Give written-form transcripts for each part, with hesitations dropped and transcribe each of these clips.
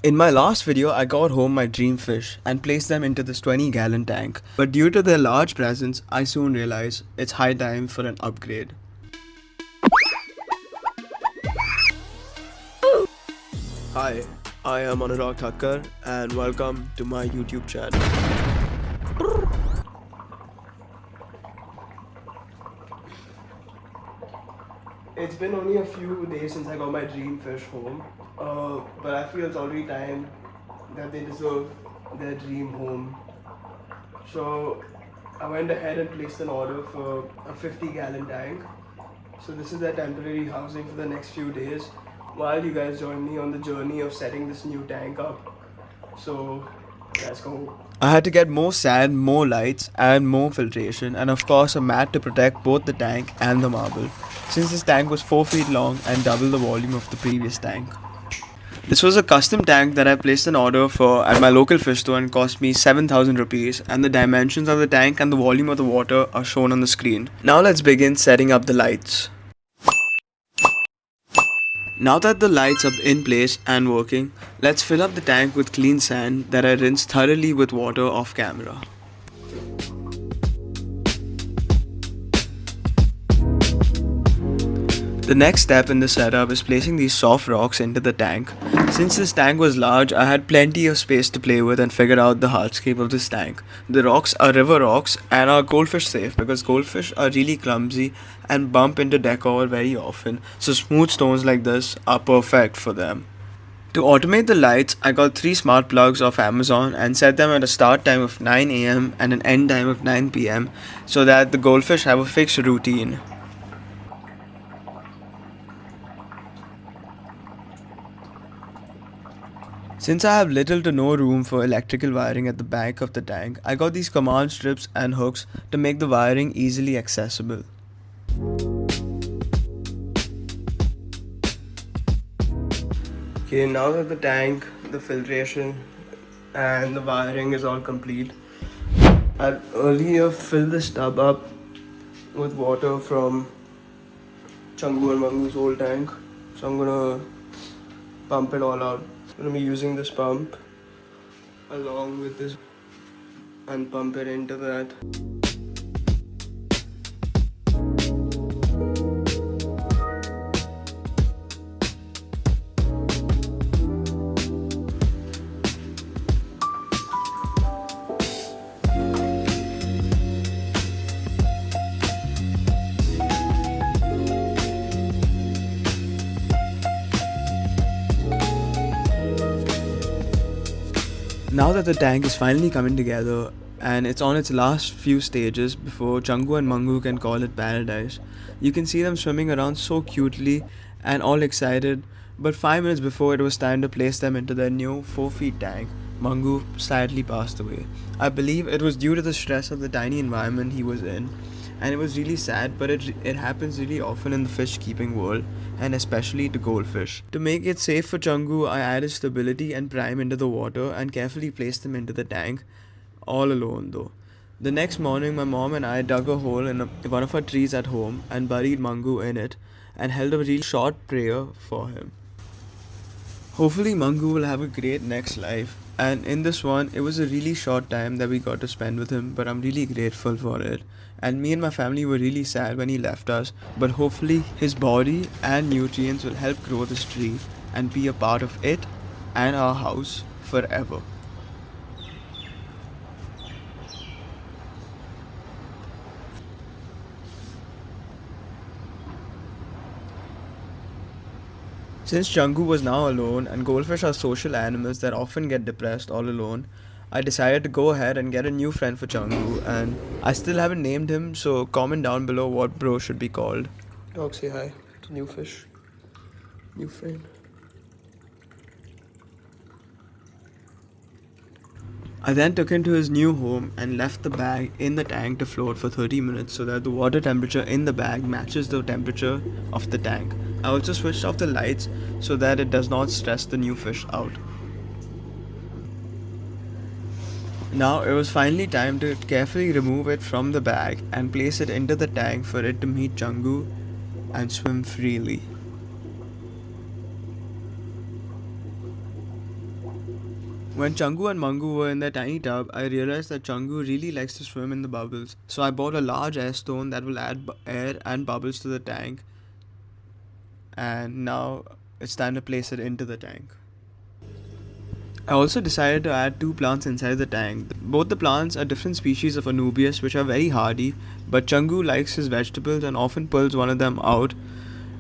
In my last video, I got home my dream fish and placed them into this 20-gallon tank. But due to their large presence, I soon realized it's high time for an upgrade. Hi, I am Anurag Thakkar and welcome to my YouTube channel. It's been only a few days since I got my dream fish home, but I feel it's already time that they deserve their dream home. So I went ahead and placed an order for a 50-gallon tank. So this is their temporary housing for the next few days while you guys join me on the journey of setting this new tank up. So let's go. I had to get more sand, more lights and more filtration, and of course a mat to protect both the tank and the marble, since this tank was 4 feet long and double the volume of the previous tank. This was a custom tank that I placed an order for at my local fish store and cost me 7,000 rupees, and the dimensions of the tank and the volume of the water are shown on the screen. Now let's begin setting up the lights. Now that the lights are in place and working, let's fill up the tank with clean sand that I rinsed thoroughly with water off camera. The next step in the setup is placing these soft rocks into the tank. Since this tank was large, I had plenty of space to play with and figure out the hardscape of this tank. The rocks are river rocks and are goldfish safe because goldfish are really clumsy and bump into decor very often, so smooth stones like this are perfect for them. To automate the lights, I got 3 smart plugs off Amazon and set them at a start time of 9 am and an end time of 9 pm so that the goldfish have a fixed routine. Since I have little to no room for electrical wiring at the back of the tank, I got these command strips and hooks to make the wiring easily accessible. Okay, now that the tank, the filtration and the wiring is all complete, I earlier filled this tub up with water from Changu and Mangu's old tank, so I'm gonna pump it all out. I'm going to be using this pump along with this and pump it into that. Now that the tank is finally coming together and it's on its last few stages before Changu and Mangu can call it paradise, you can see them swimming around so cutely and all excited, but 5 minutes before it was time to place them into their new 4 feet tank, Mangu sadly passed away. I believe it was due to the stress of the tiny environment he was in, and it was really sad, but it happens really often in the fish keeping world, and especially to goldfish. To make it safe for Changu, I added stability and prime into the water and carefully placed them into the tank, all alone though. The next morning, my mom and I dug a hole in one of our trees at home and buried Mangu in it and held a really short prayer for him. Hopefully Mangu will have a great next life, and in this one it was a really short time that we got to spend with him, but I'm really grateful for it. And me and my family were really sad when he left us, but hopefully his body and nutrients will help grow this tree and be a part of it and our house forever. Since Changu was now alone and goldfish are social animals that often get depressed all alone, I decided to go ahead and get a new friend for Changu, and I still haven't named him, so comment down below what bro should be called. Dog, say hi to new fish. New friend. I then took him to his new home and left the bag in the tank to float for 30 minutes so that the water temperature in the bag matches the temperature of the tank. I also switched off the lights so that it does not stress the new fish out. Now it was finally time to carefully remove it from the bag and place it into the tank for it to meet Changu and swim freely. When Changu and Mangu were in their tiny tub, I realized that Changu really likes to swim in the bubbles. So I bought a large air stone that will add air and bubbles to the tank, and now it's time to place it into the tank. I also decided to add two plants inside the tank. Both the plants are different species of Anubias which are very hardy, but Changu likes his vegetables and often pulls one of them out,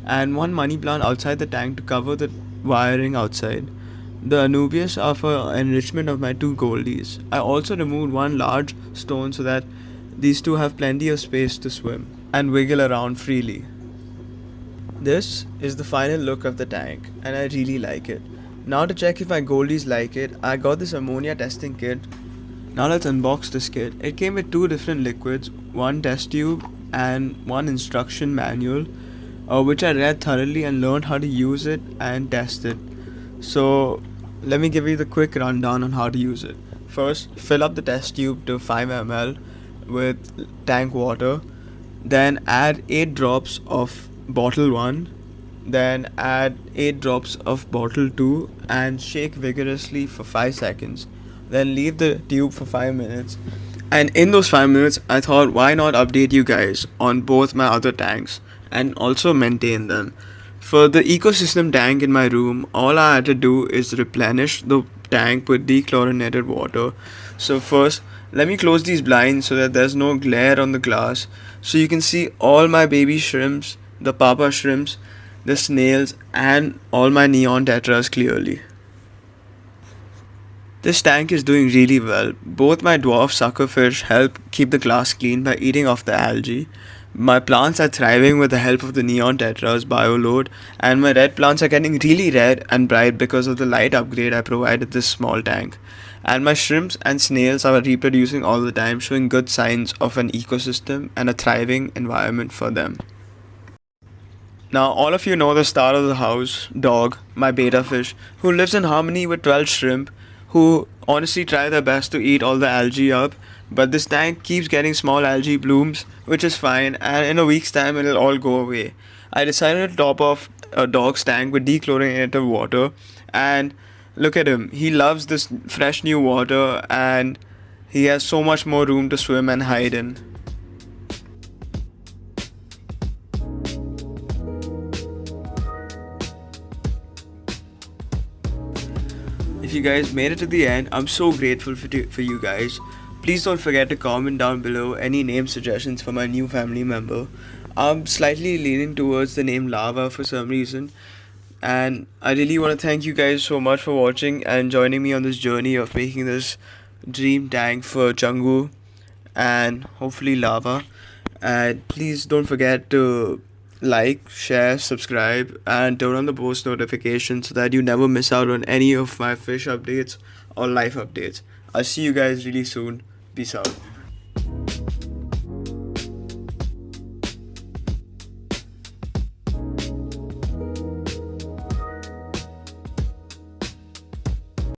and one money plant outside the tank to cover the wiring outside. The Anubias are for enrichment of my two goldies. I also removed one large stone so that these two have plenty of space to swim and wiggle around freely. This is the final look of the tank, and I really like it. Now to check if my goldies like it, I got this ammonia testing kit. Now let's unbox this kit. It came with two different liquids, one test tube and one instruction manual, which I read thoroughly and learned how to use it and test it. So let me give you the quick rundown on how to use it. First, fill up the test tube to 5 ml with tank water, then add 8 drops of bottle 1, then add 8 drops of bottle 2 and shake vigorously for 5 seconds. Then leave the tube for 5 minutes. And in those 5 minutes, I thought, why not update you guys on both my other tanks and also maintain them. For the ecosystem tank in my room, all I had to do is replenish the tank with dechlorinated water. So first, let me close these blinds so that there's no glare on the glass, so you can see all my baby shrimps, the papa shrimps, the snails, and all my neon tetras clearly. This tank is doing really well. Both my dwarf suckerfish help keep the glass clean by eating off the algae. My plants are thriving with the help of the neon tetras bioload, and my red plants are getting really red and bright because of the light upgrade I provided this small tank. And my shrimps and snails are reproducing all the time, showing good signs of an ecosystem and a thriving environment for them. Now, all of you know the star of the house, Dog, my beta fish, who lives in harmony with 12 shrimp, who honestly try their best to eat all the algae up, but this tank keeps getting small algae blooms, which is fine, and in a week's time it'll all go away. I decided to top off a Dog's tank with dechlorinated water, and look at him. He loves this fresh new water, and he has so much more room to swim and hide in. If you guys made it to the end, I'm so grateful for you guys. Please don't forget to comment down below any name suggestions for my new family member. I'm slightly leaning towards the name Lava for some reason. And I really want to thank you guys so much for watching and joining me on this journey of making this dream tank for Changu and hopefully Lava. And please don't forget to like, share, subscribe, and turn on the post notifications so that you never miss out on any of my fish updates or life updates. I'll see you guys really soon. Peace out.